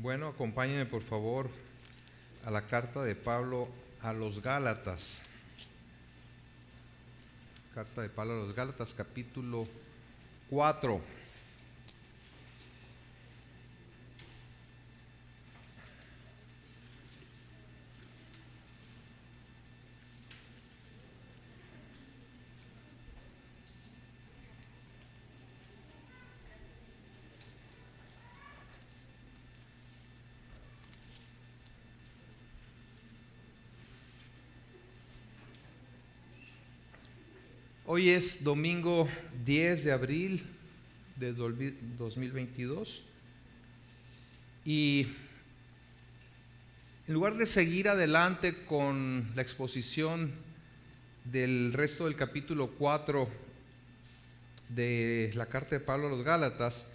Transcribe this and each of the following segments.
Bueno, acompáñenme por favor a la carta de Pablo a los Gálatas. Carta de Pablo a los Gálatas, capítulo 4. Hoy es domingo 10 de abril de 2022 y en lugar de seguir adelante con la exposición del resto del capítulo 4 de la carta de Pablo a los Gálatas,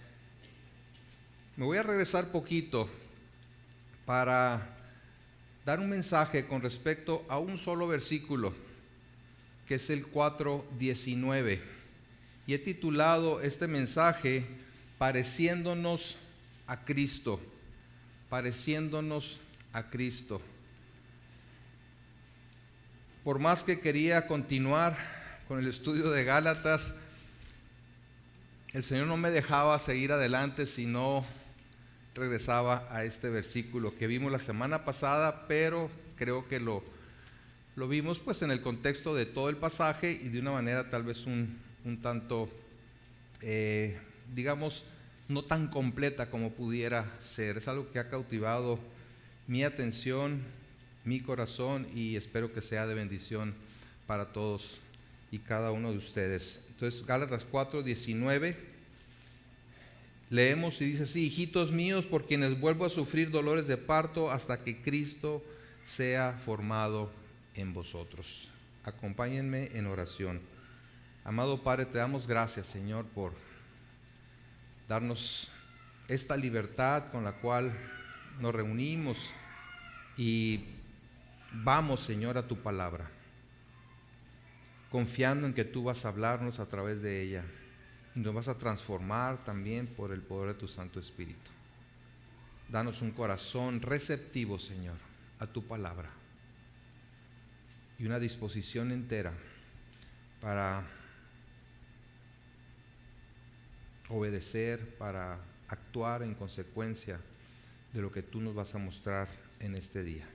me voy a regresar poquito para dar un mensaje con respecto a un solo versículo, que es el 4:19, y he titulado este mensaje Pareciéndonos a Cristo. Pareciéndonos a Cristo. Por más que quería continuar con el estudio de Gálatas, el Señor no me dejaba seguir adelante si no regresaba a este versículo que vimos la semana pasada, pero creo que lo vimos pues en el contexto de todo el pasaje y de una manera tal vez un tanto, digamos, no tan completa como pudiera ser. Es algo que ha cautivado mi atención, mi corazón, y espero que sea de bendición para todos y cada uno de ustedes. Entonces, Gálatas 4:19, leemos y dice así: hijitos míos, por quienes vuelvo a sufrir dolores de parto hasta que Cristo sea formado en vosotros. Acompáñenme en oración. Amado Padre, te damos gracias, Señor, por darnos esta libertad con la cual nos reunimos y vamos, Señor, a tu palabra, confiando en que tú vas a hablarnos a través de ella y nos vas a transformar también por el poder de tu Santo Espíritu. Danos un corazón receptivo, Señor, a tu palabra, y una disposición entera para obedecer, para actuar en consecuencia de lo que tú nos vas a mostrar en este día.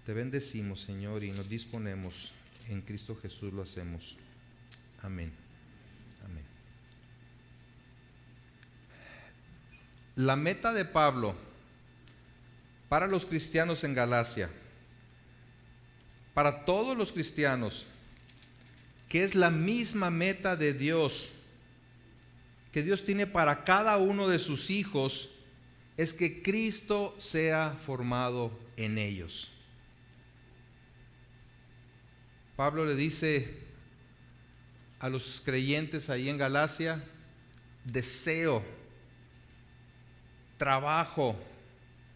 Te bendecimos, Señor, y nos disponemos en Cristo Jesús, lo hacemos. Amén. Amén. La meta de Pablo para los cristianos en Galacia, para todos los cristianos, que es la misma meta de Dios, que Dios tiene para cada uno de sus hijos, es que Cristo sea formado en ellos. Pablo le dice a los creyentes ahí en Galacia: deseo, trabajo,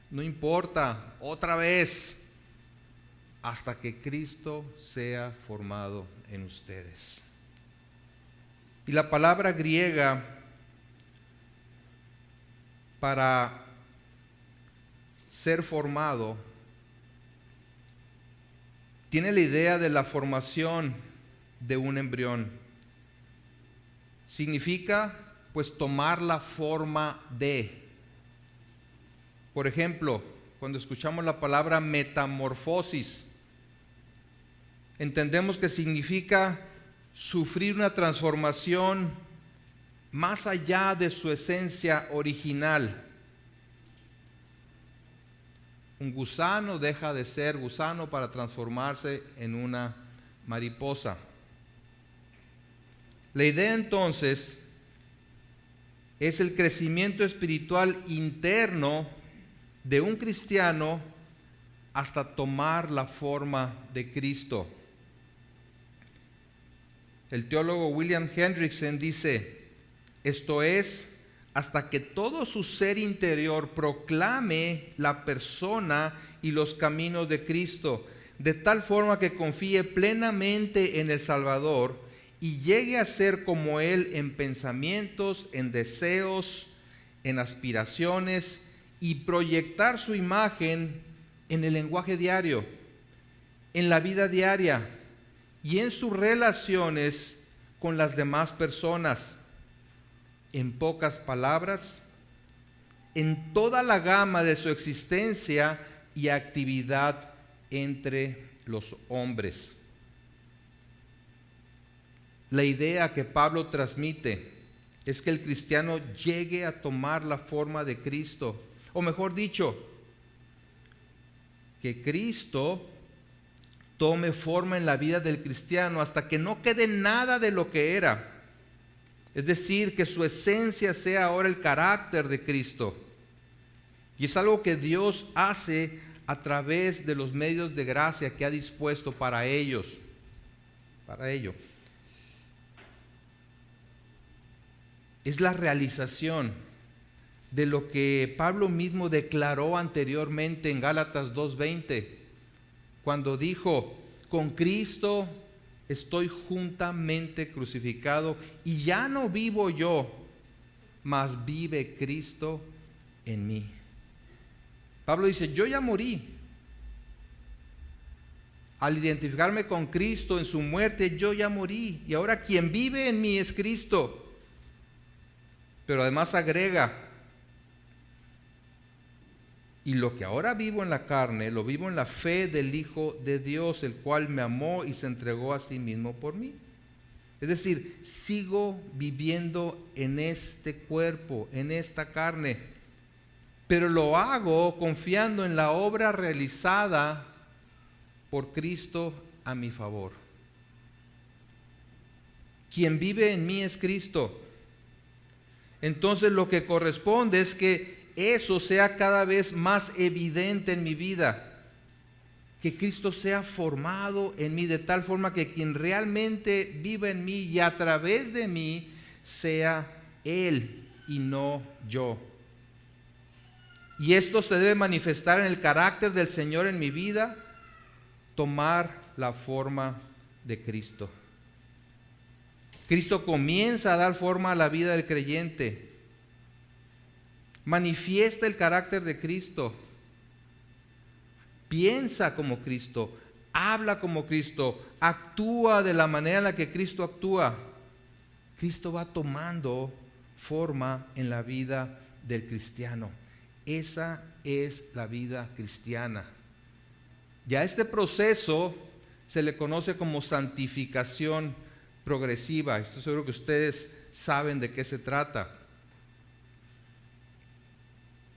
no importa, otra vez, hasta que Cristo sea formado en ustedes. Y la palabra griega para ser formado tiene la idea de la formación de un embrión. Significa pues tomar la forma de. Por ejemplo, cuando escuchamos la palabra metamorfosis, entendemos que significa sufrir una transformación más allá de su esencia original. Un gusano deja de ser gusano para transformarse en una mariposa. La idea entonces es el crecimiento espiritual interno de un cristiano hasta tomar la forma de Cristo. El teólogo William Hendrickson dice: esto es, hasta que todo su ser interior proclame la persona y los caminos de Cristo, de tal forma que confíe plenamente en el Salvador y llegue a ser como Él en pensamientos, en deseos, en aspiraciones y proyectar su imagen en el lenguaje diario, en la vida diaria y en sus relaciones con las demás personas. En pocas palabras, en toda la gama de su existencia y actividad entre los hombres. La idea que Pablo transmite es que el cristiano llegue a tomar la forma de Cristo, o mejor dicho, que Cristo tome forma en la vida del cristiano hasta que no quede nada de lo que era. Es decir, que su esencia sea ahora el carácter de Cristo. Y es algo que Dios hace a través de los medios de gracia que ha dispuesto para ello. Es la realización de lo que Pablo mismo declaró anteriormente en Gálatas 2:20, cuando dijo: con Cristo estoy juntamente crucificado y ya no vivo yo, mas vive Cristo en mí. Pablo dice: yo ya morí. Al identificarme con Cristo en su muerte, yo ya morí. Y ahora quien vive en mí es Cristo. Pero además agrega: y lo que ahora vivo en la carne, lo vivo en la fe del Hijo de Dios, el cual me amó y se entregó a sí mismo por mí. Es decir, sigo viviendo en este cuerpo, en esta carne, pero lo hago confiando en la obra realizada por Cristo a mi favor. Quien vive en mí es Cristo. Entonces lo que corresponde es que eso sea cada vez más evidente en mi vida, que Cristo sea formado en mí de tal forma que quien realmente vive en mí y a través de mí sea Él y no yo. Y esto se debe manifestar en el carácter del Señor en mi vida, tomar la forma de Cristo. Cristo comienza a dar forma a la vida del creyente. Manifiesta el carácter de Cristo. Piensa como Cristo. Habla como Cristo. Actúa de la manera en la que Cristo actúa. Cristo va tomando forma en la vida del cristiano. Esa es la vida cristiana. Ya este proceso se le conoce como santificación progresiva. Estoy seguro que ustedes saben de qué se trata.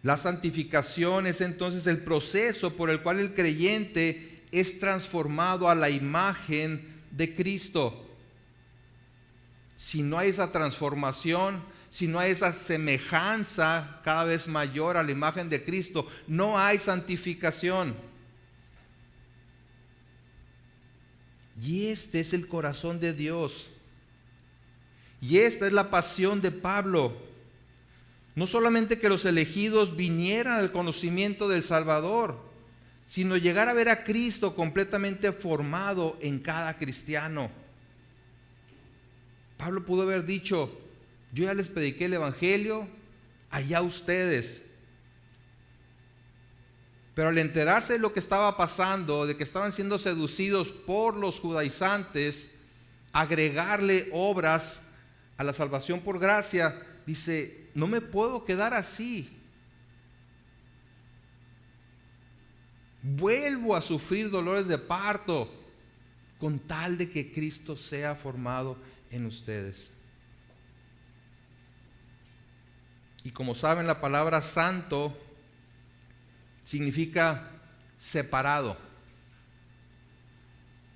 La santificación es entonces el proceso por el cual el creyente es transformado a la imagen de Cristo. Si no hay esa transformación, si no hay esa semejanza cada vez mayor a la imagen de Cristo, no hay santificación. Y este es el corazón de Dios. Y esta es la pasión de Pablo. No solamente que los elegidos vinieran al conocimiento del Salvador, sino llegar a ver a Cristo completamente formado en cada cristiano. Pablo pudo haber dicho: yo ya les prediqué el Evangelio, allá ustedes. Pero al enterarse de lo que estaba pasando, de que estaban siendo seducidos por los judaizantes, agregarle obras a la salvación por gracia, dice: no me puedo quedar así. Vuelvo a sufrir dolores de parto con tal de que Cristo sea formado en ustedes. Y como saben, la palabra santo significa separado,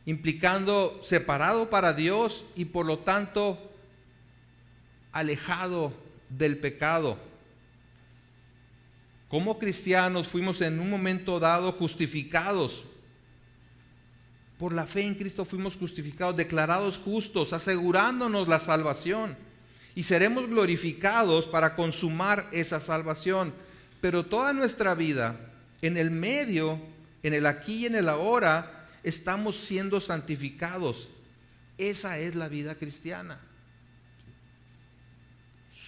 implicando separado para Dios y por lo tanto alejado del pecado. Como cristianos fuimos en un momento dado justificados. Por la fe en Cristo fuimos justificados, declarados justos, asegurándonos la salvación. Y seremos glorificados para consumar esa salvación. Pero toda nuestra vida, en el medio, en el aquí y en el ahora, estamos siendo santificados. Esa es la vida cristiana.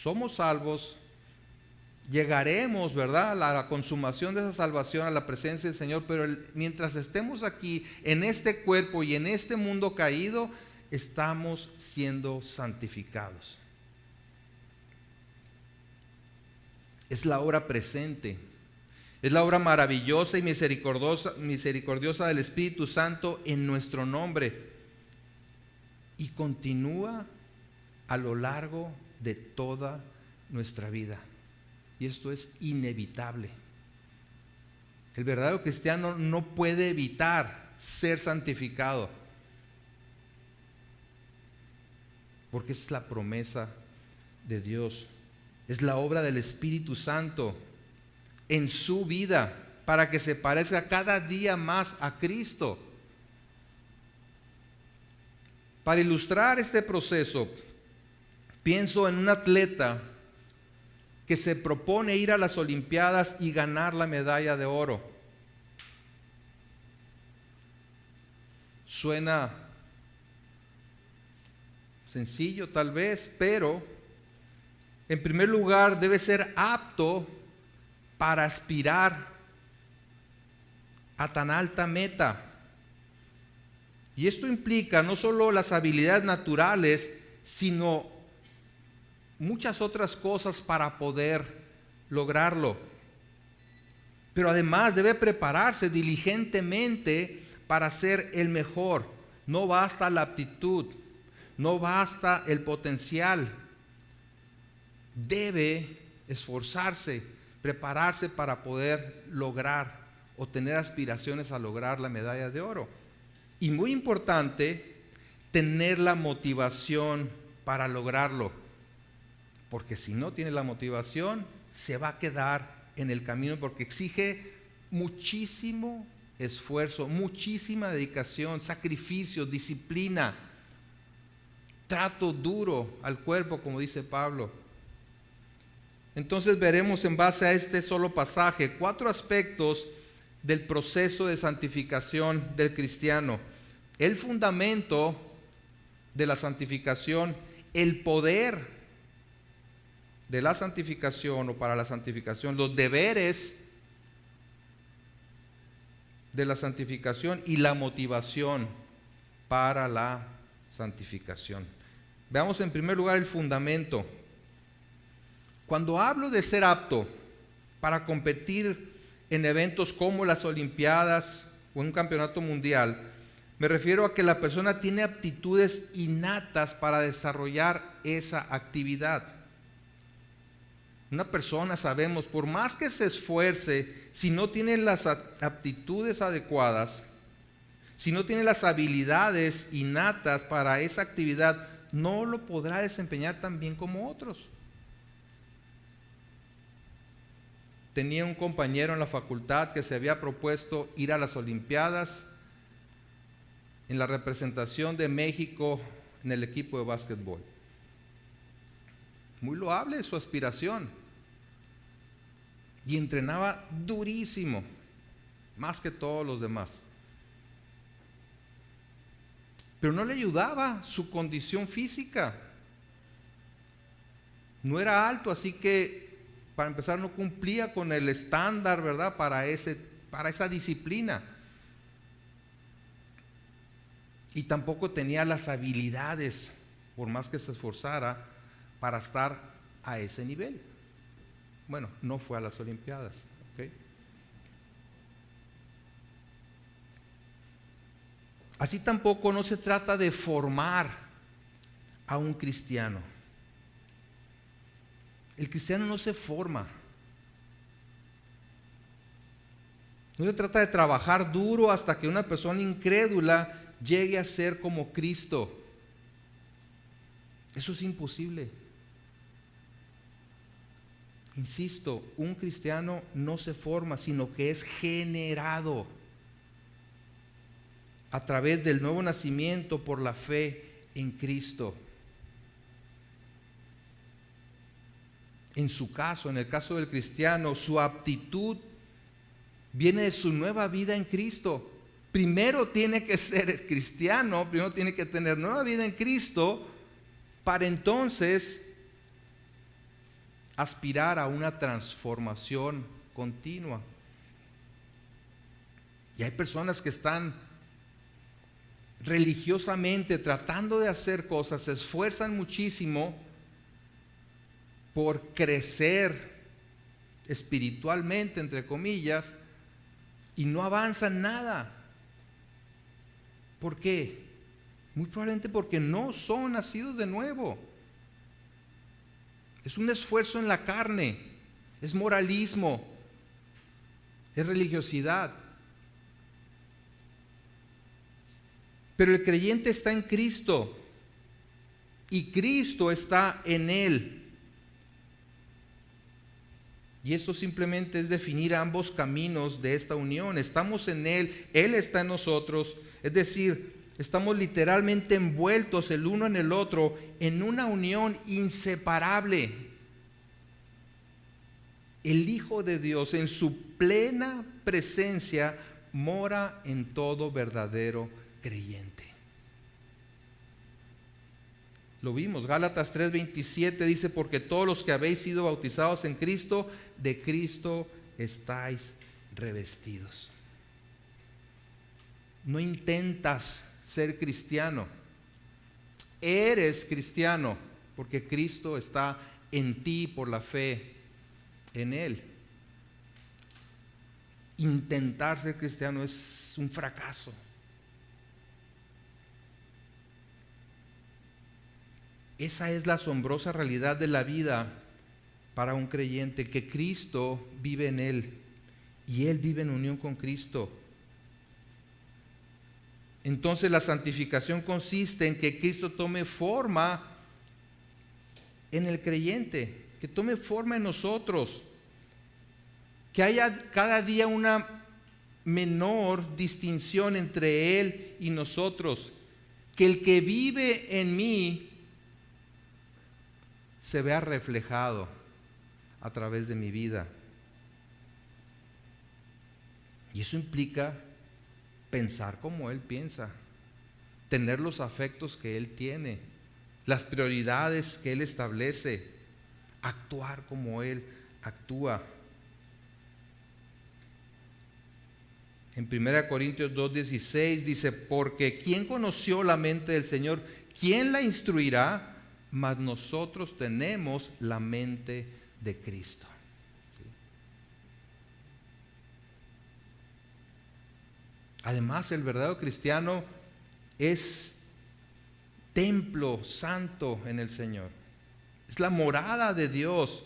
Somos salvos, llegaremos, ¿verdad?, a la consumación de esa salvación, a la presencia del Señor, pero mientras estemos aquí, en este cuerpo y en este mundo caído, estamos siendo santificados. Es la obra presente, es la obra maravillosa y misericordiosa del Espíritu Santo en nuestro nombre, y continúa a lo largo de toda nuestra vida. Y esto es inevitable. El verdadero cristiano no puede evitar ser santificado, porque es la promesa de Dios. Es la obra del Espíritu Santo en su vida para que se parezca cada día más a Cristo. Para ilustrar este proceso, pienso en un atleta que se propone ir a las Olimpiadas y ganar la medalla de oro. Suena sencillo tal vez, pero en primer lugar debe ser apto para aspirar a tan alta meta. Y esto implica no solo las habilidades naturales, sino muchas otras cosas para poder lograrlo. Pero además debe prepararse diligentemente para ser el mejor. No basta la aptitud, no basta el potencial. Debe esforzarse, prepararse para poder lograr o tener aspiraciones a lograr la medalla de oro. Y muy importante, tener la motivación para lograrlo. Porque si no tiene la motivación, se va a quedar en el camino, porque exige muchísimo esfuerzo, muchísima dedicación, sacrificio, disciplina, trato duro al cuerpo, como dice Pablo. Entonces veremos en base a este solo pasaje 4 aspectos del proceso de santificación del cristiano. El fundamento de la santificación, el poder de la santificación o para la santificación, los deberes de la santificación y la motivación para la santificación. Veamos en primer lugar el fundamento. Cuando hablo de ser apto para competir en eventos como las Olimpiadas o en un campeonato mundial, me refiero a que la persona tiene aptitudes innatas para desarrollar esa actividad. Una persona, sabemos, por más que se esfuerce, si no tiene las aptitudes adecuadas, si no tiene las habilidades innatas para esa actividad, no lo podrá desempeñar tan bien como otros. Tenía un compañero en la facultad que se había propuesto ir a las Olimpiadas en la representación de México en el equipo de básquetbol. Muy loable su aspiración. Y entrenaba durísimo, más que todos los demás. Pero no le ayudaba su condición física. No era alto, así que para empezar no cumplía con el estándar, ¿verdad?, para esa disciplina. Y tampoco tenía las habilidades, por más que se esforzara, para estar a ese nivel. Bueno, no fue a las Olimpiadas, ¿ok? Así tampoco no se trata de formar a un cristiano. El cristiano no se forma. No se trata de trabajar duro hasta que una persona incrédula llegue a ser como Cristo. Eso es imposible. Insisto, un cristiano no se forma, sino que es generado a través del nuevo nacimiento por la fe en Cristo. En su caso, en el caso del cristiano, su aptitud viene de su nueva vida en Cristo. Primero tiene que ser cristiano, primero tiene que tener nueva vida en Cristo, para entonces aspirar a una transformación continua. Y hay personas que están religiosamente tratando de hacer cosas, se esfuerzan muchísimo por crecer espiritualmente, entre comillas, y no avanzan nada. ¿Por qué? Muy probablemente porque no son nacidos de nuevo. Es un esfuerzo en la carne, es moralismo, es religiosidad. Pero el creyente está en Cristo y Cristo está en él. Y esto simplemente es definir ambos caminos de esta unión. Estamos en él, él está en nosotros. Es decir, estamos literalmente envueltos el uno en el otro en una unión inseparable. El Hijo de Dios en su plena presencia mora en todo verdadero creyente. Lo vimos, Gálatas 3:27 dice: porque todos los que habéis sido bautizados en Cristo, de Cristo estáis revestidos. No intentas ser cristiano, eres cristiano porque Cristo está en ti por la fe en Él. Intentar ser cristiano es un fracaso. Esa es la asombrosa realidad de la vida para un creyente, que Cristo vive en él y él vive en unión con Cristo. Entonces la santificación consiste en que Cristo tome forma en el creyente, que tome forma en nosotros, que haya cada día una menor distinción entre Él y nosotros, que el que vive en mí se vea reflejado a través de mi vida. Y eso implica pensar como Él piensa, tener los afectos que Él tiene, las prioridades que Él establece, actuar como Él actúa. En 1 Corintios 2:16 dice: porque ¿quién conoció la mente del Señor? ¿Quién la instruirá? Mas nosotros tenemos la mente de Cristo. ¿Sí? Además, el verdadero cristiano es templo santo en el Señor. Es la morada de Dios.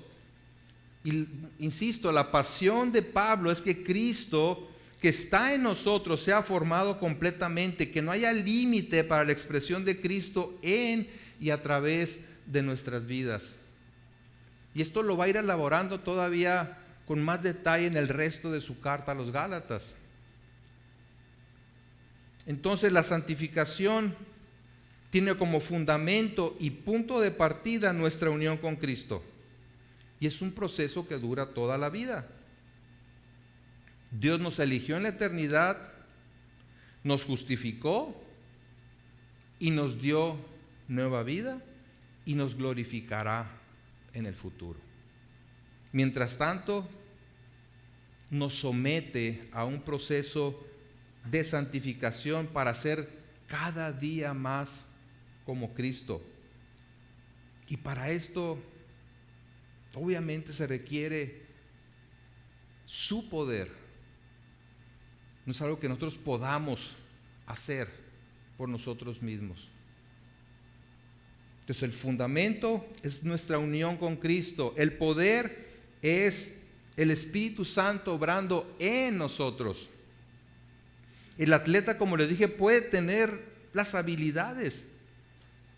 Y insisto, la pasión de Pablo es que Cristo, que está en nosotros, sea formado completamente, que no haya límite para la expresión de Cristo en y a través de nuestras vidas. Y esto lo va a ir elaborando todavía con más detalle en el resto de su carta a los Gálatas. Entonces la santificación tiene como fundamento y punto de partida nuestra unión con Cristo. Y es un proceso que dura toda la vida. Dios nos eligió en la eternidad, nos justificó y nos dio nueva vida y nos glorificará en el futuro. Mientras tanto, nos somete a un proceso de santificación para ser cada día más como Cristo. Y para esto, obviamente se requiere su poder. No es algo que nosotros podamos hacer por nosotros mismos. Entonces el fundamento es nuestra unión con Cristo. El poder es el Espíritu Santo obrando en nosotros. El atleta, como les dije, puede tener las habilidades,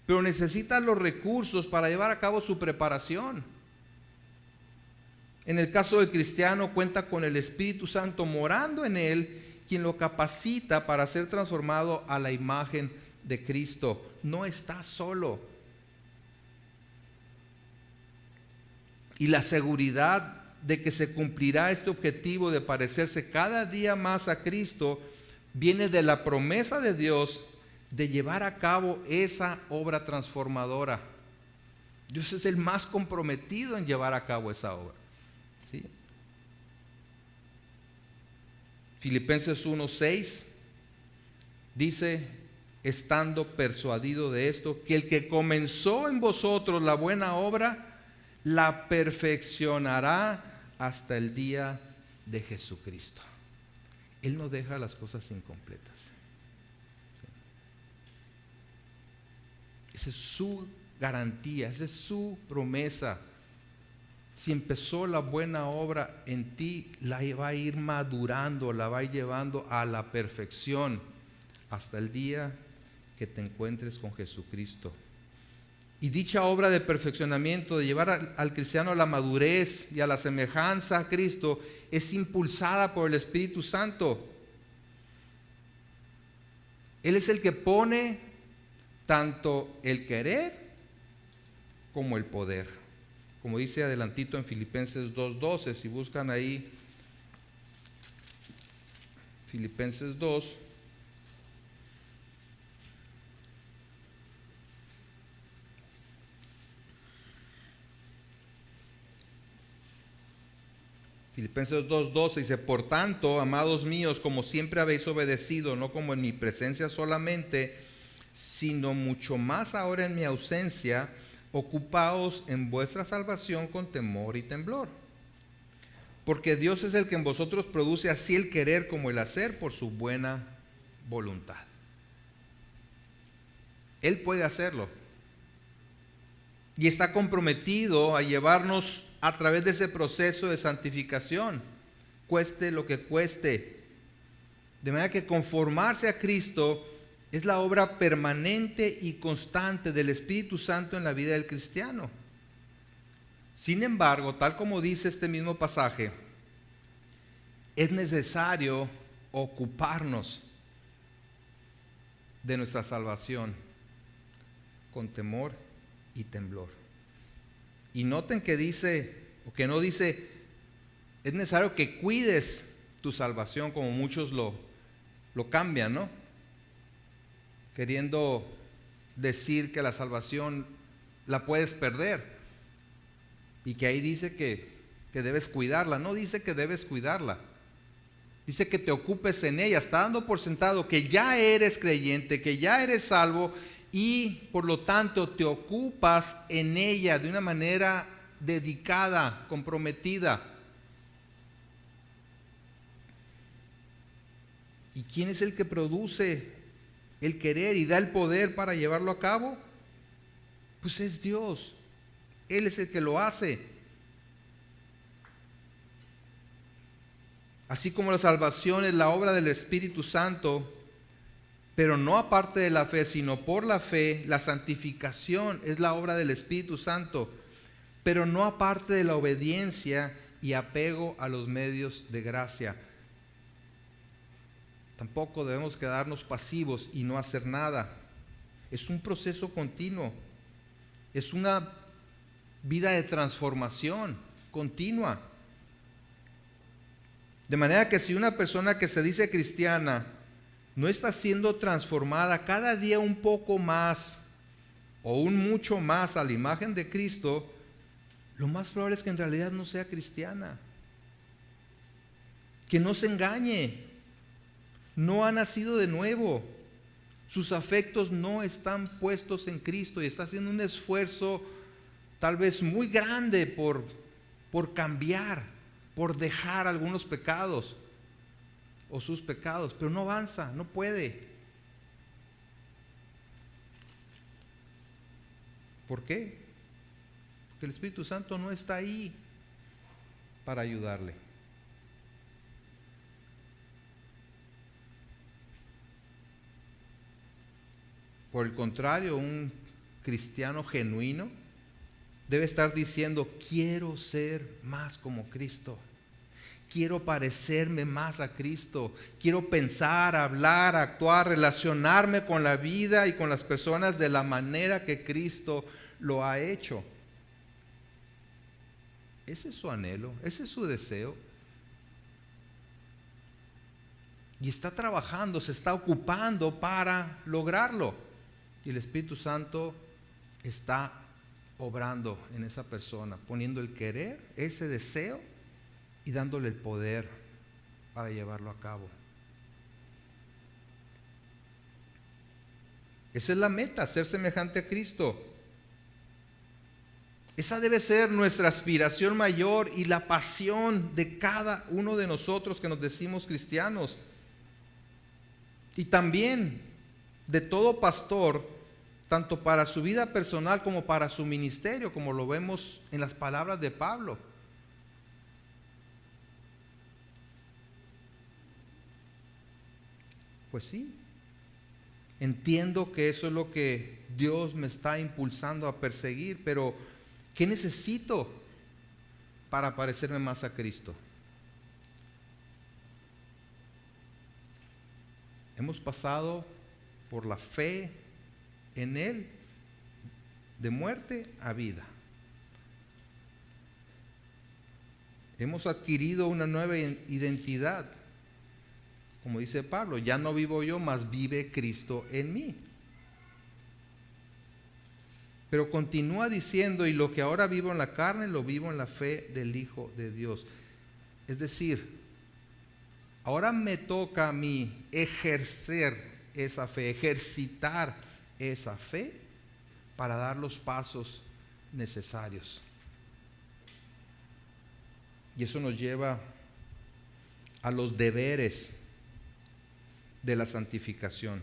pero necesita los recursos para llevar a cabo su preparación. En el caso del cristiano, cuenta con el Espíritu Santo morando en él, quien lo capacita para ser transformado a la imagen de Cristo. No está solo. Y la seguridad de que se cumplirá este objetivo de parecerse cada día más a Cristo viene de la promesa de Dios de llevar a cabo esa obra transformadora. Dios es el más comprometido en llevar a cabo esa obra. ¿Sí? Filipenses 1:6 dice, estando persuadido de esto, que el que comenzó en vosotros la buena obra, la perfeccionará hasta el día de Jesucristo. Él no deja las cosas incompletas. Esa es su garantía, esa es su promesa. Si empezó la buena obra en ti, la va a ir madurando, la va a ir llevando a la perfección hasta el día que te encuentres con Jesucristo. Y dicha obra de perfeccionamiento, de llevar al cristiano a la madurez y a la semejanza a Cristo, es impulsada por el Espíritu Santo. Él es el que pone tanto el querer como el poder. Como dice adelantito en Filipenses 2:12, si buscan ahí Filipenses 2. Filipenses 2:12 dice, por tanto, amados míos, como siempre habéis obedecido, no como en mi presencia solamente, sino mucho más ahora en mi ausencia, ocupaos en vuestra salvación con temor y temblor. Porque Dios es el que en vosotros produce así el querer como el hacer por su buena voluntad. Él puede hacerlo. Y está comprometido a llevarnos a través de ese proceso de santificación, cueste lo que cueste. De manera que conformarse a Cristo es la obra permanente y constante del Espíritu Santo en la vida del cristiano. Sin embargo, tal como dice este mismo pasaje, es necesario ocuparnos de nuestra salvación con temor y temblor. Y noten que dice, o que no dice, es necesario que cuides tu salvación, como muchos lo cambian, ¿no? Queriendo decir que la salvación la puedes perder y que ahí dice que debes cuidarla. No dice que debes cuidarla, dice que te ocupes en ella. Está dando por sentado que ya eres creyente, que ya eres salvo y por lo tanto te ocupas en ella de una manera dedicada, comprometida. ¿Y quién es el que produce el querer y da el poder para llevarlo a cabo? Pues es Dios. Él es el que lo hace. Así como la salvación es la obra del Espíritu Santo, pero no aparte de la fe, sino por la fe, la santificación es la obra del Espíritu Santo, pero no aparte de la obediencia y apego a los medios de gracia. Tampoco debemos quedarnos pasivos y no hacer nada. Es un proceso continuo. Es una vida de transformación continua. De manera que si una persona que se dice cristiana no está siendo transformada cada día un poco más o un mucho más a la imagen de Cristo, lo más probable es que en realidad no sea cristiana. Que no se engañe. No ha nacido de nuevo. Sus afectos no están puestos en Cristo y está haciendo un esfuerzo tal vez muy grande por cambiar, por dejar algunos pecados o sus pecados, pero no avanza, no puede. ¿Por qué? Porque el Espíritu Santo no está ahí para ayudarle. Por el contrario, un cristiano genuino debe estar diciendo, quiero ser más como Cristo. Quiero parecerme más a Cristo. Quiero pensar, hablar, actuar, relacionarme con la vida y con las personas de la manera que Cristo lo ha hecho. Ese es su anhelo, ese es su deseo. Y está trabajando, se está ocupando para lograrlo. Y el Espíritu Santo está obrando en esa persona, poniendo el querer, ese deseo, y dándole el poder para llevarlo a cabo. Esa es la meta, ser semejante a Cristo. Esa debe ser nuestra aspiración mayor y la pasión de cada uno de nosotros que nos decimos cristianos. Y también de todo pastor, tanto para su vida personal como para su ministerio, como lo vemos en las palabras de Pablo. Pues sí, entiendo que eso es lo que Dios me está impulsando a perseguir, pero ¿qué necesito para parecerme más a Cristo? Hemos pasado por la fe en Él, de muerte a vida. Hemos adquirido una nueva identidad. Como dice Pablo, ya no vivo yo, mas vive Cristo en mí. Pero continúa diciendo, y lo que ahora vivo en la carne, lo vivo en la fe del Hijo de Dios. Es decir, ahora me toca a mí ejercer esa fe, ejercitar esa fe para dar los pasos necesarios. Y eso nos lleva a los deberes de la santificación.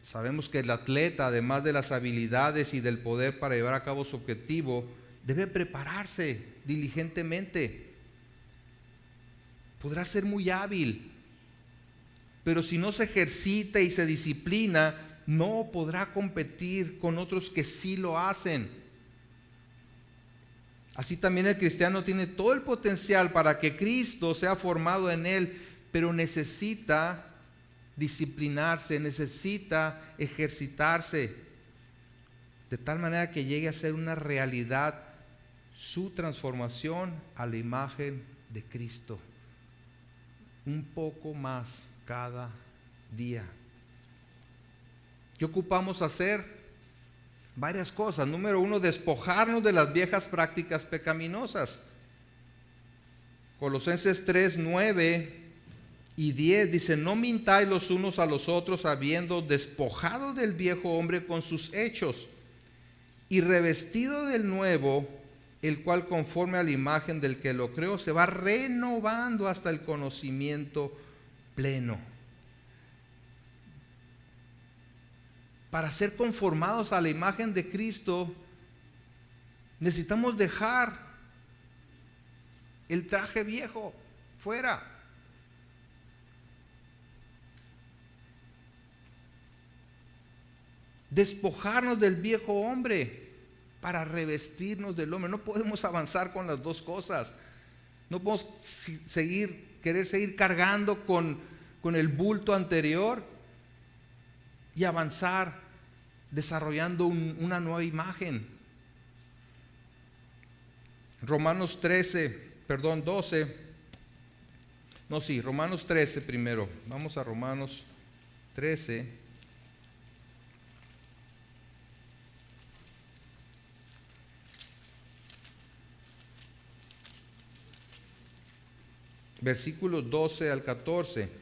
Sabemos que el atleta, además de las habilidades y del poder para llevar a cabo su objetivo, debe prepararse diligentemente. Podrá ser muy hábil, pero si no se ejercita y se disciplina, no podrá competir con otros que sí lo hacen. Así también el cristiano tiene todo el potencial para que Cristo sea formado en él, pero necesita disciplinarse, necesita ejercitarse, de tal manera que llegue a ser una realidad su transformación a la imagen de Cristo. Un poco más cada día. ¿Qué ocupamos hacer? Varias cosas. Número 1, despojarnos de las viejas prácticas pecaminosas. Colosenses 3, 9 y 10 dice: no mintáis los unos a los otros, habiendo despojado del viejo hombre con sus hechos y revestido del nuevo, el cual conforme a la imagen del que lo creó se va renovando hasta el conocimiento pleno. Para ser conformados a la imagen de Cristo, necesitamos dejar el traje viejo fuera. Despojarnos del viejo hombre para revestirnos del hombre. No podemos avanzar con las dos cosas. No podemos querer seguir cargando con el bulto anterior y avanzar desarrollando una nueva imagen. Romanos 13 primero. Vamos a Romanos 13. Versículos 12 al 14.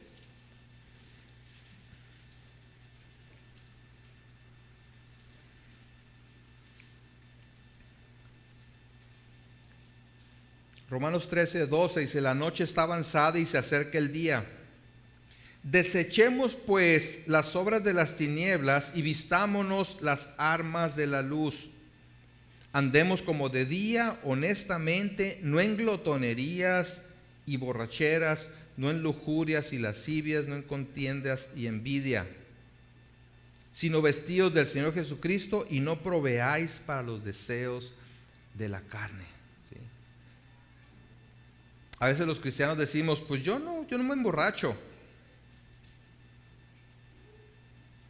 Romanos 13, 12 dice: la noche está avanzada y se acerca el día. Desechemos pues las obras de las tinieblas y vistámonos las armas de la luz. Andemos como de día, honestamente, no en glotonerías y borracheras, no en lujurias y lascivias, no en contiendas y envidia, sino vestidos del Señor Jesucristo, y no proveáis para los deseos de la carne. ¿Sí? A veces los cristianos decimos: pues yo no me emborracho,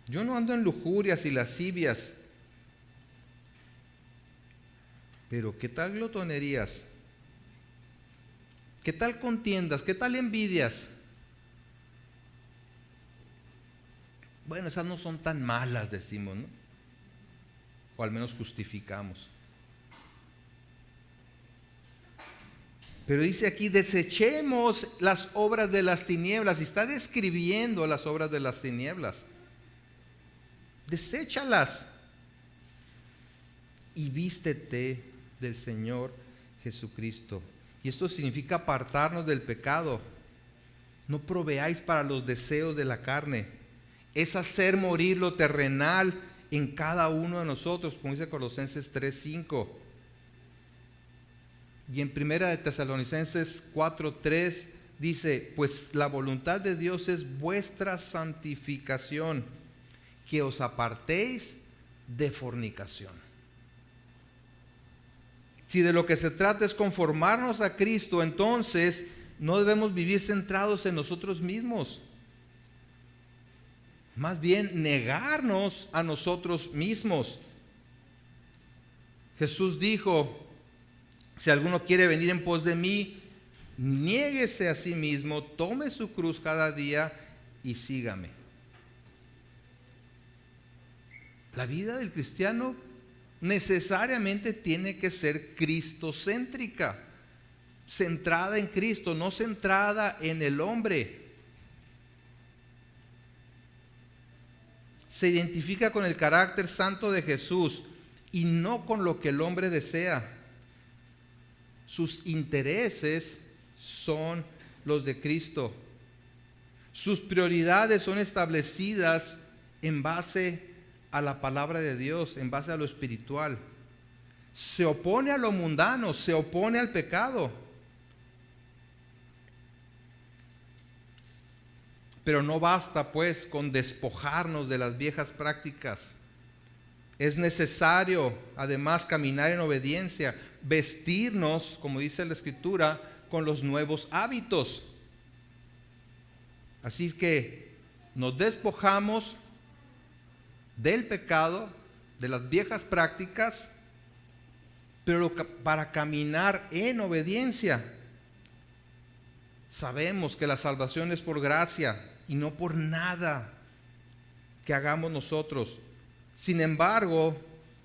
yo no ando en lujurias y lascivias. Pero ¿qué tal glotonerías? ¿Qué tal contiendas? ¿Qué tal envidias? Bueno, esas no son tan malas, decimos, ¿no? o al menos justificamos. Pero dice aquí, desechemos las obras de las tinieblas. Y está describiendo las obras de las tinieblas. Deséchalas. Y vístete del Señor Jesucristo. Y esto significa apartarnos del pecado. No proveáis para los deseos de la carne. Es hacer morir lo terrenal en cada uno de nosotros, como dice Colosenses 3:5. Y en Primera de Tesalonicenses 4:3 dice, pues la voluntad de Dios es vuestra santificación, que os apartéis de fornicación. Si de lo que se trata es conformarnos a Cristo, entonces no debemos vivir centrados en nosotros mismos. Más bien negarnos a nosotros mismos. Jesús dijo, si alguno quiere venir en pos de mí, niéguese a sí mismo, tome su cruz cada día y sígame. La vida del cristiano necesariamente tiene que ser cristocéntrica, centrada en Cristo, no centrada en el hombre. Se identifica con el carácter santo de Jesús y no con lo que el hombre desea. Sus intereses son los de Cristo. Sus prioridades son establecidas en base a la palabra de Dios, en base a lo espiritual. Se opone a lo mundano, se opone al pecado. Pero no basta pues con despojarnos de las viejas prácticas. Es necesario además caminar en obediencia, vestirnos, como dice la Escritura, con los nuevos hábitos. Así que nos despojamos del pecado, de las viejas prácticas, pero para caminar en obediencia. Sabemos que la salvación es por gracia y no por nada que hagamos nosotros. Sin embargo,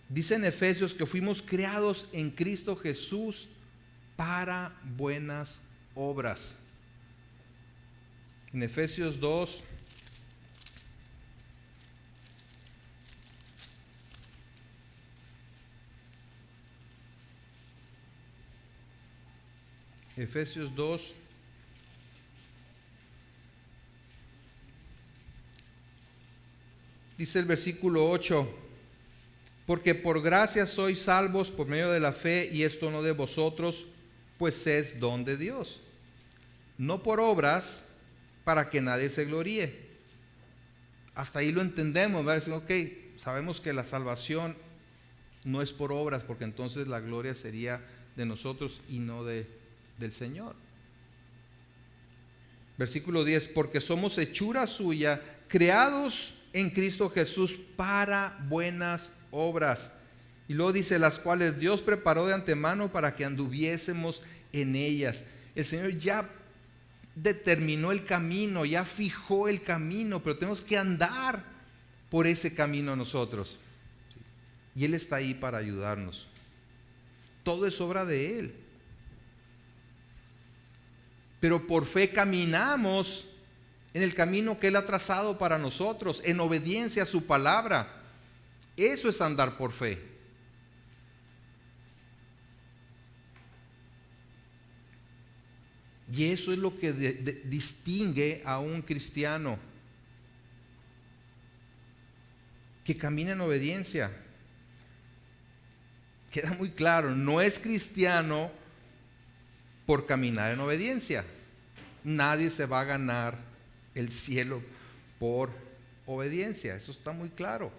dice en Efesios que fuimos creados en Cristo Jesús para buenas obras. En Efesios 2, Efesios 2, dice el versículo 8, porque por gracia sois salvos por medio de la fe, y esto no de vosotros, pues es don de Dios, no por obras, para que nadie se gloríe. Hasta ahí lo entendemos, ¿verdad? Decimos, ok, sabemos que la salvación no es por obras, porque entonces la gloria sería de nosotros y no del Señor. Versículo 10, porque somos hechura suya, creados en Cristo Jesús para buenas obras. Y luego dice, las cuales Dios preparó de antemano para que anduviésemos en ellas. El Señor ya determinó el camino, ya fijó el camino, pero tenemos que andar por ese camino nosotros. Y Él está ahí para ayudarnos. Todo es obra de Él. Pero por fe caminamos en el camino que Él ha trazado para nosotros, en obediencia a su palabra. Eso es andar por fe. Y eso es lo que distingue a un cristiano que camina en obediencia. Queda muy claro, no es cristiano por caminar en obediencia. Nadie se va a ganar el cielo por obediencia, eso está muy claro.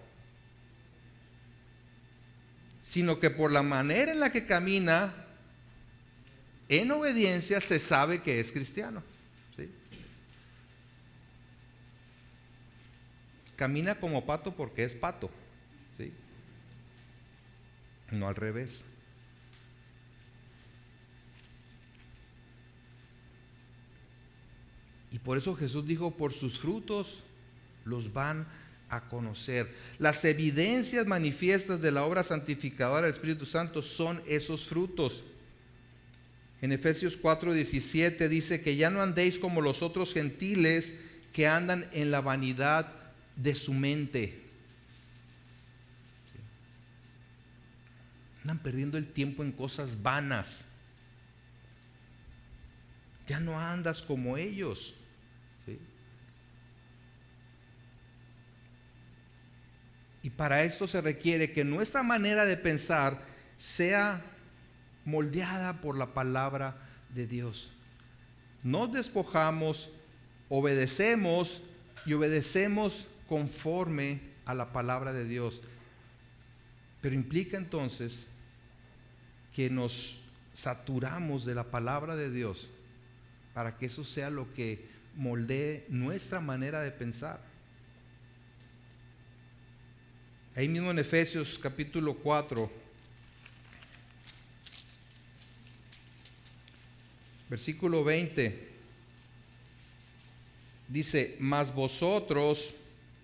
Sino que por la manera en la que camina en obediencia se sabe que es cristiano. ¿Sí? Camina como pato porque es pato. ¿Sí? No al revés. Y por eso Jesús dijo, por sus frutos los van a conocer. Las evidencias manifiestas de la obra santificadora del Espíritu Santo son esos frutos. En Efesios 4:17 dice que ya no andéis como los otros gentiles que andan en la vanidad de su mente. Andan perdiendo el tiempo en cosas vanas. Ya no andas como ellos. ¿Sí? Y para esto se requiere que nuestra manera de pensar sea moldeada por la palabra de Dios. Nos despojamos, obedecemos y obedecemos conforme a la palabra de Dios. Pero implica entonces que nos saturamos de la palabra de Dios para que eso sea lo que moldee nuestra manera de pensar. Ahí mismo en Efesios capítulo 4, versículo 20, dice: mas vosotros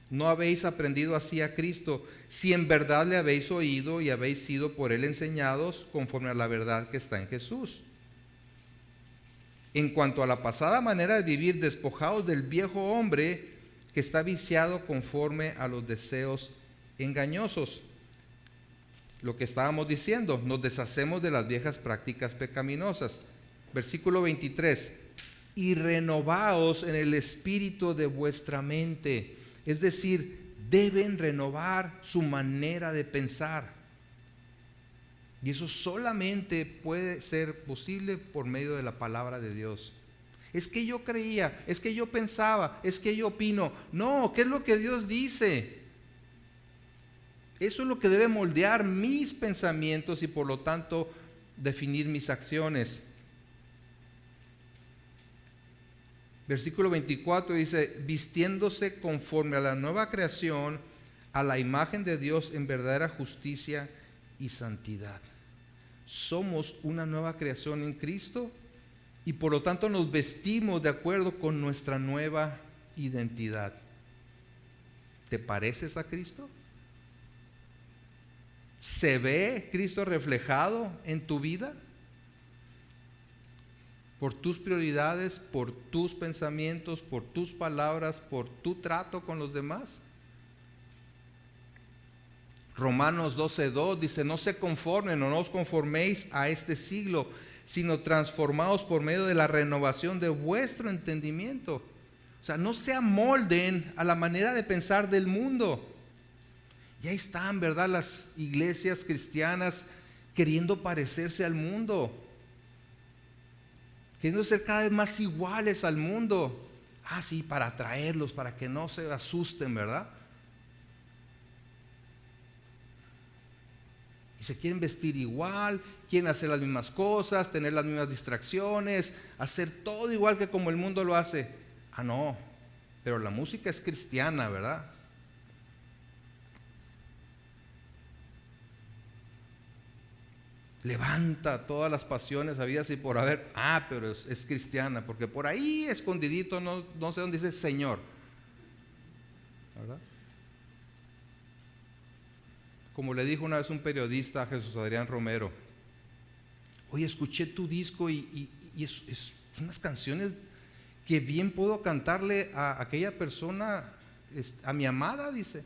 no habéis aprendido así a Cristo, si en verdad le habéis oído y habéis sido por él enseñados conforme a la verdad que está en Jesús. En cuanto a la pasada manera de vivir, despojaos del viejo hombre que está viciado conforme a los deseos engañosos. Lo que estábamos diciendo, nos deshacemos de las viejas prácticas pecaminosas. Versículo 23, y renovaos en el espíritu de vuestra mente. Es decir, deben renovar su manera de pensar. Y eso solamente puede ser posible por medio de la palabra de Dios. Es que yo creía, es que yo pensaba, es que yo opino. No, ¿qué es lo que Dios dice? Eso es lo que debe moldear mis pensamientos y por lo tanto definir mis acciones. Versículo 24 dice: vistiéndose conforme a la nueva creación, a la imagen de Dios en verdadera justicia y santidad. Somos una nueva creación en Cristo y por lo tanto nos vestimos de acuerdo con nuestra nueva identidad. ¿Te pareces a Cristo? ¿Se ve Cristo reflejado en tu vida? Por tus prioridades, por tus pensamientos, por tus palabras, por tu trato con los demás. Romanos 12:2 dice: no se conformen o no os conforméis a este siglo, sino transformaos por medio de la renovación de vuestro entendimiento. O sea, no se amolden a la manera de pensar del mundo. Y ahí están, ¿verdad?, las iglesias cristianas queriendo parecerse al mundo, queriendo ser cada vez más iguales al mundo. Ah, sí, para atraerlos, para que no se asusten, ¿verdad? Y se quieren vestir igual, quieren hacer las mismas cosas, tener las mismas distracciones, hacer todo igual que como el mundo lo hace. Ah, no, pero la música es cristiana, ¿verdad? Levanta todas las pasiones habidas y por haber. Ah, pero es cristiana, porque por ahí escondidito no sé dónde dice Señor, ¿verdad? Como le dijo una vez un periodista a Jesús Adrián Romero: oye, escuché tu disco y es unas canciones que bien puedo cantarle a aquella persona, a mi amada, dice.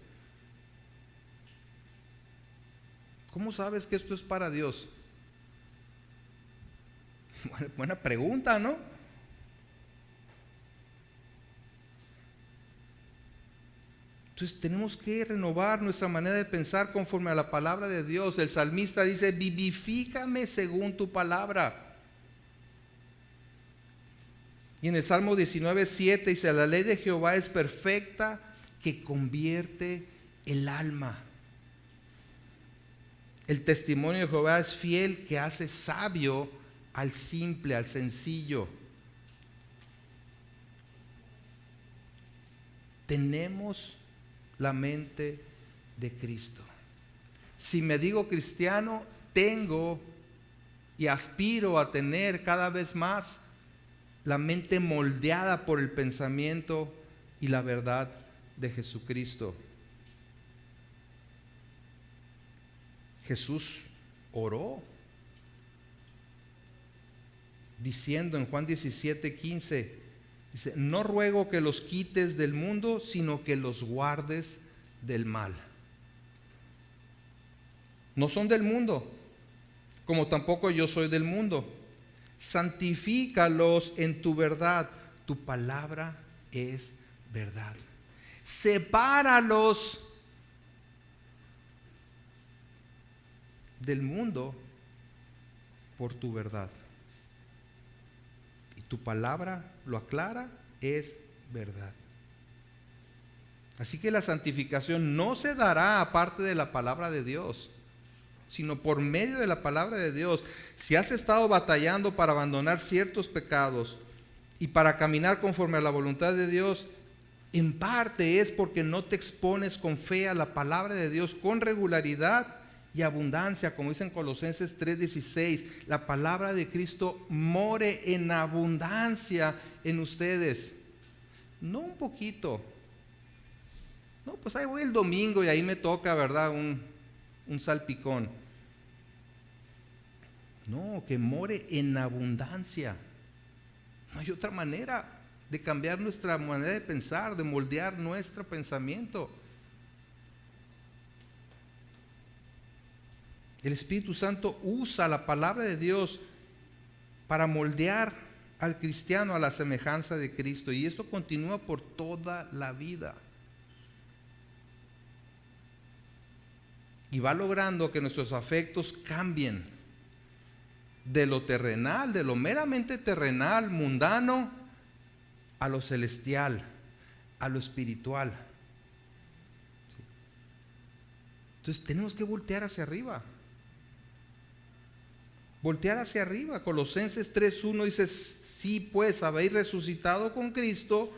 ¿Cómo sabes que esto es para Dios? Buena pregunta, ¿no? Entonces tenemos que renovar nuestra manera de pensar conforme a la palabra de Dios. El salmista dice: vivifícame según tu palabra. Y en el Salmo 19:7 dice: la ley de Jehová es perfecta, que convierte el alma. El testimonio de Jehová es fiel, que hace sabio al simple, al sencillo. Tenemos la mente de Cristo. Si me digo cristiano, tengo y aspiro a tener cada vez más la mente moldeada por el pensamiento y la verdad de Jesucristo. Jesús oró diciendo en Juan 17:15, dice: no ruego que los quites del mundo, sino que los guardes del mal. No son del mundo, como tampoco yo soy del mundo. Santifícalos en tu verdad. Tu palabra es verdad. Sepáralos del mundo por tu verdad. Y tu palabra lo aclara, es verdad. Así que la santificación no se dará aparte de la palabra de Dios, sino por medio de la palabra de Dios. Si has estado batallando para abandonar ciertos pecados y para caminar conforme a la voluntad de Dios, en parte es porque no te expones con fe a la palabra de Dios con regularidad y abundancia, como dice en Colosenses 3:16, la palabra de Cristo more en abundancia en ustedes. No un poquito. No, pues ahí voy el domingo y ahí me toca, ¿verdad?, un salpicón. No, que more en abundancia. No hay otra manera de cambiar nuestra manera de pensar, de moldear nuestro pensamiento. El Espíritu Santo usa la palabra de Dios para moldear al cristiano a la semejanza de Cristo, y esto continúa por toda la vida. Y va logrando que nuestros afectos cambien de lo terrenal, de lo meramente terrenal, mundano, a lo celestial, a lo espiritual. Entonces tenemos que voltear hacia arriba. Voltear hacia arriba. Colosenses 3:1 dice: si pues habéis resucitado con Cristo,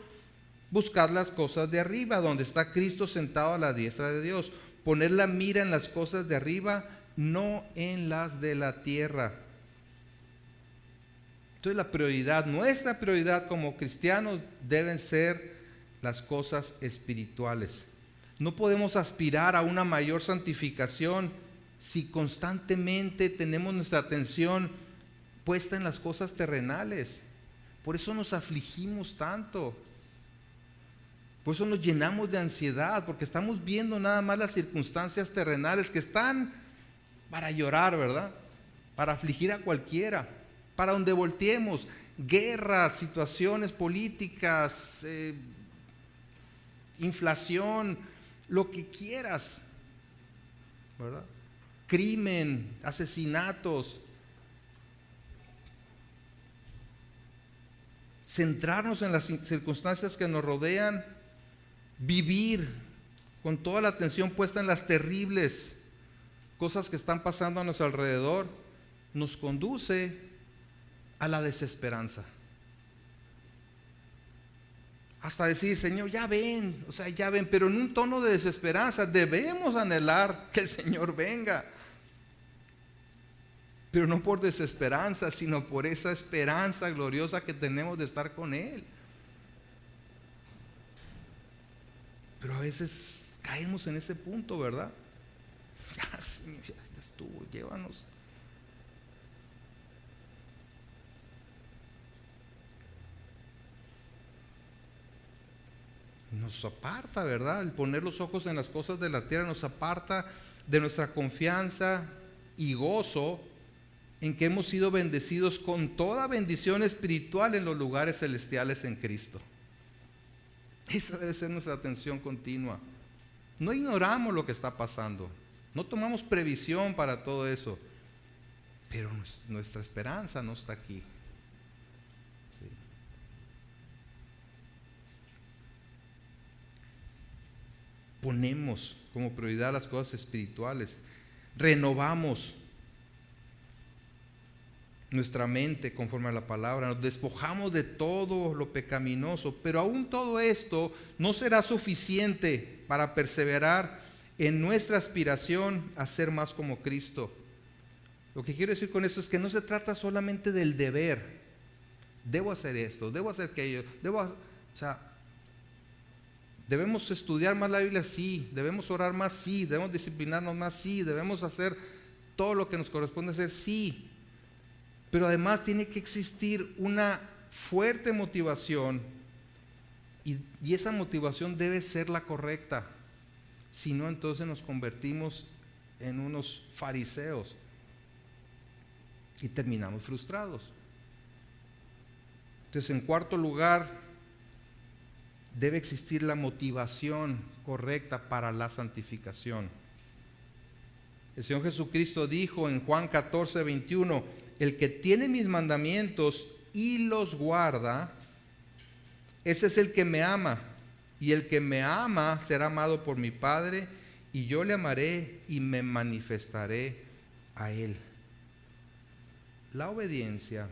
buscad las cosas de arriba, donde está Cristo sentado a la diestra de Dios. Poner la mira en las cosas de arriba, no en las de la tierra. Entonces la prioridad, nuestra prioridad como cristianos, deben ser las cosas espirituales. No podemos aspirar a una mayor santificación si constantemente tenemos nuestra atención puesta en las cosas terrenales. Por eso nos afligimos tanto. Por eso nos llenamos de ansiedad, porque estamos viendo nada más las circunstancias terrenales que están para llorar, ¿verdad? Para afligir a cualquiera, para donde volteemos, guerras, situaciones políticas, inflación, lo que quieras, ¿verdad? Crimen, asesinatos. Centrarnos en las circunstancias que nos rodean, vivir con toda la atención puesta en las terribles cosas que están pasando a nuestro alrededor, nos conduce a la desesperanza. Hasta decir: Señor, ya ven, ya ven, pero en un tono de desesperanza. Debemos anhelar que el Señor venga, pero no por desesperanza, sino por esa esperanza gloriosa que tenemos de estar con Él. Pero a veces caemos en ese punto, ¿verdad? Ya, Señor, ya estuvo, llévanos. Nos aparta, ¿verdad? El poner los ojos en las cosas de la tierra nos aparta de nuestra confianza y gozo en que hemos sido bendecidos con toda bendición espiritual en los lugares celestiales en Cristo. Esa debe ser nuestra atención continua. No ignoramos lo que está pasando, no tomamos previsión para todo eso, pero nuestra esperanza no está aquí. ¿Sí? Ponemos como prioridad las cosas espirituales, renovamos nuestra mente conforme a la palabra, nos despojamos de todo lo pecaminoso, pero aún todo esto no será suficiente para perseverar en nuestra aspiración a ser más como Cristo. Lo que quiero decir con esto es que no se trata solamente del deber. Debo hacer esto, debo hacer aquello, debemos estudiar más la Biblia, sí, debemos orar más, sí, debemos disciplinarnos más, sí, debemos hacer todo lo que nos corresponde hacer, sí. Pero además tiene que existir una fuerte motivación y esa motivación debe ser la correcta. Si no, entonces nos convertimos en unos fariseos y terminamos frustrados. Entonces, en cuarto lugar, debe existir la motivación correcta para la santificación. El Señor Jesucristo dijo en Juan 14, 21, el que tiene mis mandamientos y los guarda, ese es el que me ama, y el que me ama será amado por mi Padre, y yo le amaré y me manifestaré a él. La obediencia,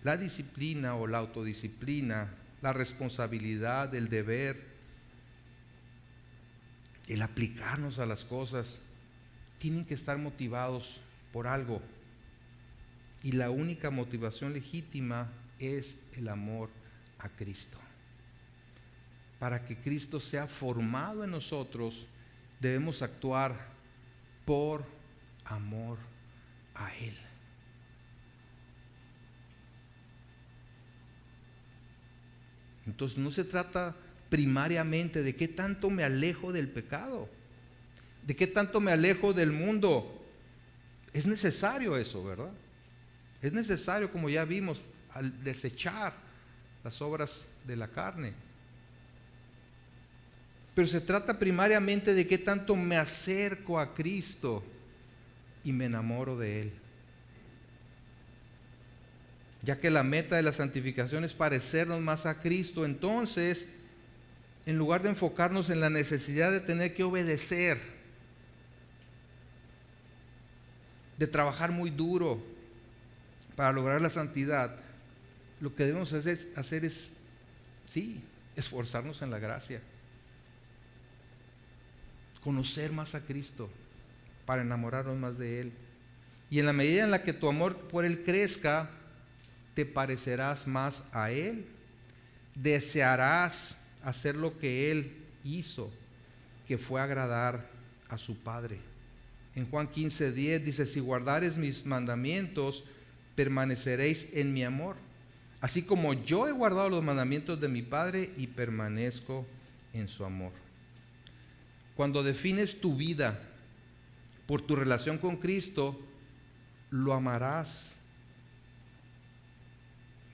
la disciplina o la autodisciplina, la responsabilidad, el deber, el aplicarnos a las cosas, tienen que estar motivados por algo. Y la única motivación legítima es el amor a Cristo. Para que Cristo sea formado en nosotros, debemos actuar por amor a Él. Entonces no se trata primariamente de qué tanto me alejo del pecado, de qué tanto me alejo del mundo. Es necesario eso, ¿verdad? Es necesario, como ya vimos, al desechar las obras de la carne. Pero se trata primariamente de qué tanto me acerco a Cristo y me enamoro de Él. Ya que la meta de la santificación es parecernos más a Cristo, entonces, en lugar de enfocarnos en la necesidad de tener que obedecer, de trabajar muy duro para lograr la santidad, lo que debemos hacer es, sí, esforzarnos en la gracia. Conocer más a Cristo para enamorarnos más de Él. Y en la medida en la que tu amor por Él crezca, te parecerás más a Él. Desearás hacer lo que Él hizo, que fue agradar a su Padre. En Juan 15:10 dice, si guardares mis mandamientos, permaneceréis en mi amor, así como yo he guardado los mandamientos de mi Padre y permanezco en su amor. Cuando defines tu vida por tu relación con Cristo, lo amarás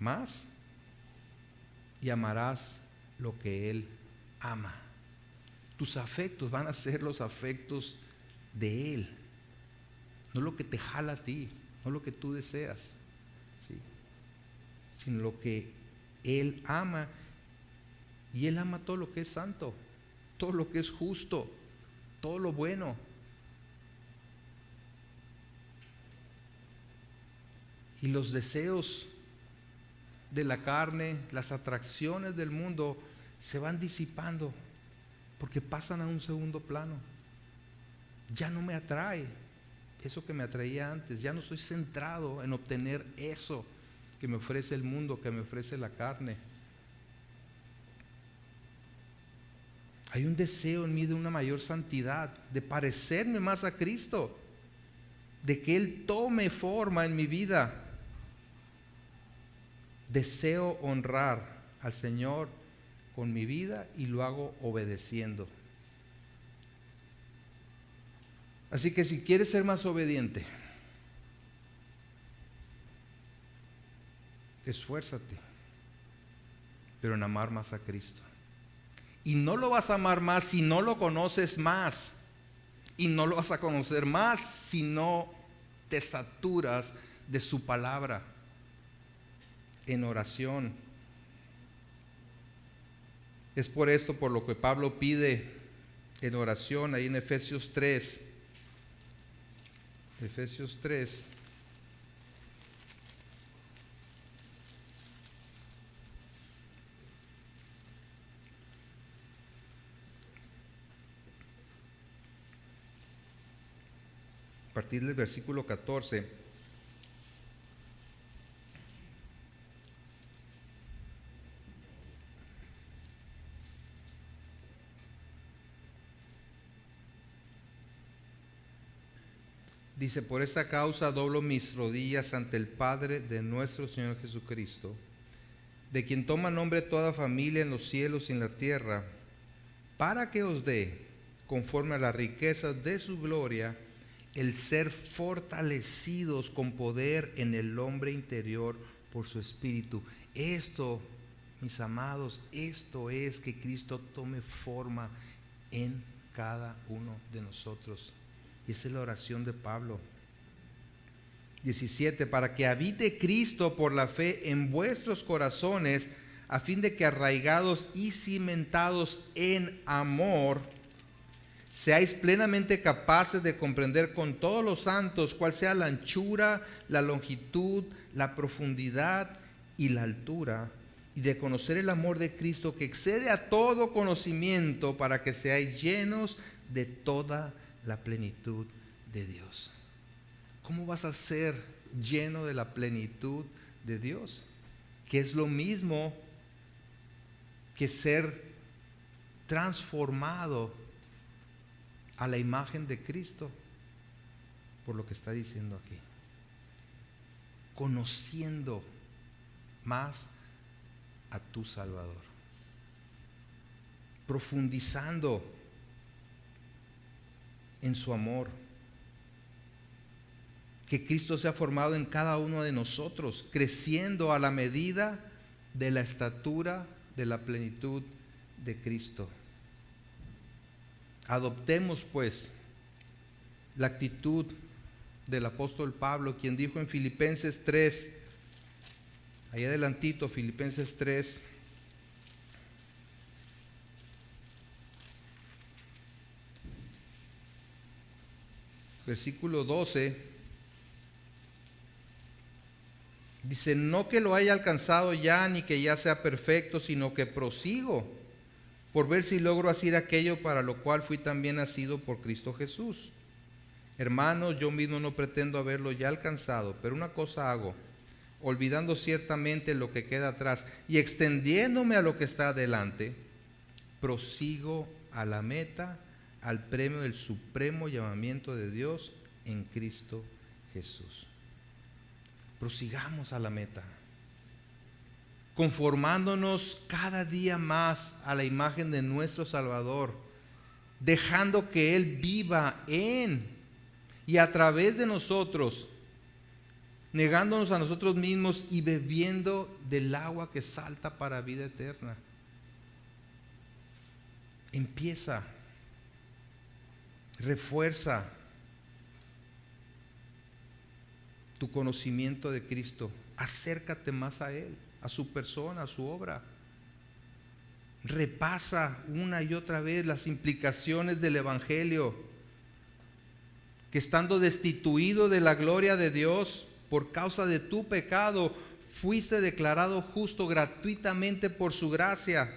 más y amarás lo que Él ama. Tus afectos van a ser los afectos de Él, no lo que te jala a ti, no lo que tú deseas, ¿sí? Sino lo que Él ama. Y Él ama todo lo que es santo, todo lo que es justo, todo lo bueno. Y los deseos de la carne, las atracciones del mundo se van disipando porque pasan a un segundo plano. Ya no me atrae eso que me atraía antes, ya no estoy centrado en obtener eso que me ofrece el mundo, que me ofrece la carne. Hay un deseo en mí de una mayor santidad, de parecerme más a Cristo, de que Él tome forma en mi vida. Deseo honrar al Señor con mi vida y lo hago obedeciendo. Así que si quieres ser más obediente, esfuérzate, pero en amar más a Cristo. Y no lo vas a amar más si no lo conoces más. Y no lo vas a conocer más si no te saturas de su palabra en oración. Es por esto por lo que Pablo pide en oración ahí en Efesios 3. Efesios 3. A partir del versículo 14. Dice, por esta causa doblo mis rodillas ante el Padre de nuestro Señor Jesucristo, de quien toma nombre toda familia en los cielos y en la tierra, para que os dé, conforme a las riquezas de su gloria, el ser fortalecidos con poder en el hombre interior por su Espíritu. Esto, mis amados, esto es que Cristo tome forma en cada uno de nosotros. Y esa es la oración de Pablo. 17, para que habite Cristo por la fe en vuestros corazones, a fin de que arraigados y cimentados en amor, seáis plenamente capaces de comprender con todos los santos cuál sea la anchura, la longitud, la profundidad y la altura, y de conocer el amor de Cristo que excede a todo conocimiento, para que seáis llenos de toda la plenitud de Dios. ¿Cómo vas a ser lleno de la plenitud de Dios? Que es lo mismo que ser transformado a la imagen de Cristo, por lo que está diciendo aquí. Conociendo más a tu Salvador. Profundizando en su amor. Que Cristo sea formado en cada uno de nosotros, creciendo a la medida de la estatura de la plenitud de Cristo. Adoptemos pues la actitud del apóstol Pablo, quien dijo en Filipenses 3, ahí adelantito, Filipenses 3, versículo 12, dice, no que lo haya alcanzado ya, ni que ya sea perfecto, sino que prosigo por ver si logro hacer aquello para lo cual fui también nacido por Cristo Jesús. Hermanos, yo mismo no pretendo haberlo ya alcanzado, pero una cosa hago, olvidando ciertamente lo que queda atrás y extendiéndome a lo que está adelante, prosigo a la meta, al premio del supremo llamamiento de Dios en Cristo Jesús. Prosigamos a la meta, conformándonos cada día más a la imagen de nuestro Salvador, dejando que Él viva en y a través de nosotros, negándonos a nosotros mismos y bebiendo del agua que salta para vida eterna. Empieza, refuerza tu conocimiento de Cristo, acércate más a Él, a su persona, a su obra. Repasa una y otra vez las implicaciones del Evangelio, que estando destituido de la gloria de Dios por causa de tu pecado, fuiste declarado justo gratuitamente por su gracia,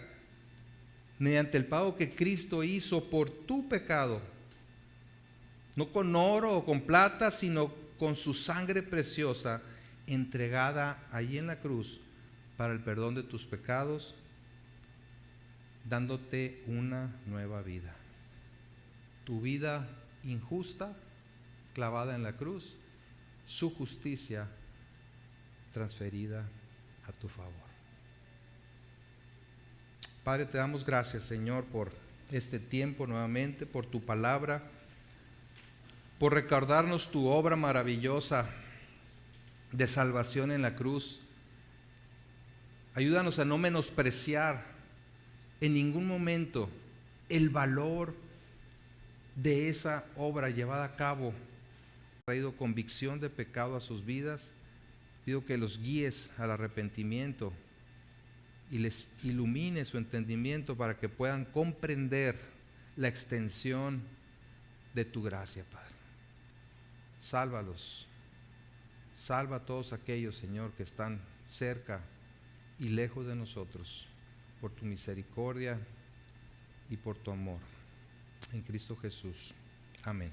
mediante el pago que Cristo hizo por tu pecado, no con oro o con plata, sino con su sangre preciosa, entregada allí en la cruz para el perdón de tus pecados, dándote una nueva vida. Tu vida injusta, clavada en la cruz, su justicia transferida a tu favor. Padre, te damos gracias, Señor, por este tiempo nuevamente, por tu palabra, por recordarnos tu obra maravillosa de salvación en la cruz. Ayúdanos a no menospreciar en ningún momento el valor de esa obra llevada a cabo. Ha traído convicción de pecado a sus vidas. Pido que los guíes al arrepentimiento y les ilumine su entendimiento para que puedan comprender la extensión de tu gracia, Padre. Sálvalos. Salva a todos aquellos, Señor, que están cerca y lejos de nosotros, por tu misericordia y por tu amor. En Cristo Jesús. Amén.